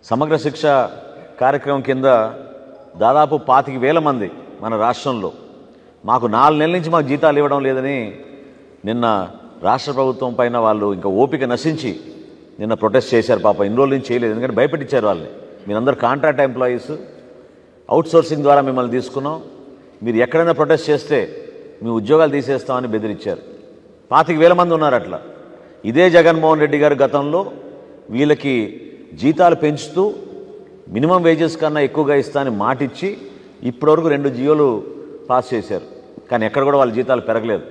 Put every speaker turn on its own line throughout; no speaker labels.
సమగ్ర శిక్ష కార్యక్రమం కింద దాదాపు 25,000 మంది మన రాష్ట్రంలో మాకు 4 నెలల నుంచి మాకు జీతాలు ఇవ్వడం లేదని నిన్న రాష్ట్ర ప్రభుత్వం పైన వాళ్ళు ఇంకా ఓపిక నశించి నిన్న ప్రొటెస్ట్ చేశారు. పాప ఇన్ని రోజుల నుంచి చేయలేదు, ఎందుకంటే భయపెట్టించారు వాళ్ళని. మీరందరూ కాంట్రాక్ట్ ఎంప్లాయీస్, అవుట్సోర్సింగ్ ద్వారా మిమ్మల్ని తీసుకున్నాం, మీరు ఎక్కడైనా ప్రొటెస్ట్ చేస్తే మీ ఉద్యోగాలు తీసేస్తామని బెదిరించారు. 25,000 మంది ఉన్నారు అట్లా. ఇదే జగన్మోహన్ రెడ్డి గారు గతంలో వీళ్ళకి జీతాలు పెంచుతూ మినిమం వేజెస్ కన్నా ఎక్కువగా ఇస్తా అని మాటిచ్చి ఇప్పటివరకు 2 జియోలు పాస్ చేశారు. కానీ ఎక్కడ కూడా వాళ్ళ జీతాలు పెరగలేదు.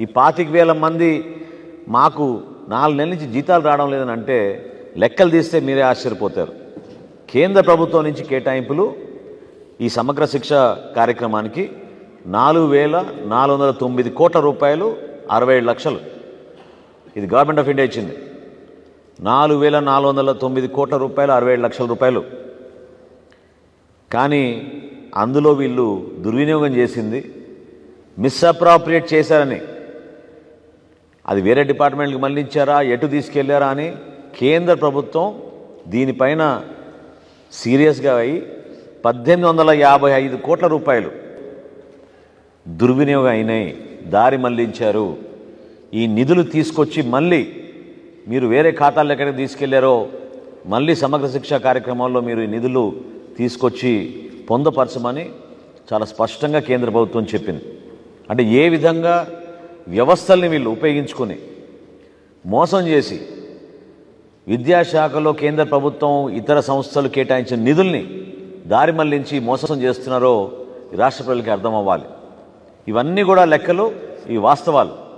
ఈ 25,000 మంది మాకు 4 నెలల నుంచి జీతాలు రావడం లేదని అంటే లెక్కలు తీస్తే మీరే ఆశ్చర్యపోతారు. కేంద్ర ప్రభుత్వం నుంచి కేటాయింపులు ఈ సమగ్ర శిక్ష కార్యక్రమానికి 4,409 కోట్ల రూపాయలు, 67 లక్షలు. ఇది గవర్నమెంట్ ఆఫ్ ఇండియా ఇచ్చింది. 4,409 కోట్ల రూపాయలు, 67 లక్షల రూపాయలు. కానీ అందులో వీళ్ళు దుర్వినియోగం చేసింది, మిస్అప్రాప్రియేట్ చేశారని, అది వేరే డిపార్ట్మెంట్కి మళ్ళించారా, ఎటు తీసుకెళ్లారా అని కేంద్ర ప్రభుత్వం దీనిపైన సీరియస్గా అయి 1,855 కోట్ల రూపాయలు దుర్వినియోగం అయినాయి, దారి మళ్లించారు. ఈ నిధులు తీసుకొచ్చి మళ్ళీ మీరు వేరే ఖాతాలు ఎక్కడికి తీసుకెళ్లారో మళ్ళీ సమగ్ర శిక్ష కార్యక్రమంలో మీరు ఈ నిధులు తీసుకొచ్చి పొందపరచమని చాలా స్పష్టంగా కేంద్ర ప్రభుత్వం చెప్పింది. అంటే ఏ విధంగా వ్యవస్థల్ని వీళ్ళు ఉపయోగించుకొని మోసం చేసి విద్యాశాఖలో కేంద్ర ప్రభుత్వం ఇతర సంస్థలు కేటాయించిన నిధుల్ని దారి మళ్లించి మోసం చేస్తున్నారో రాష్ట్ర ప్రజలకి అర్థం అవ్వాలి. ఇవన్నీ కూడా లెక్కలు, ఈ వాస్తవాలు.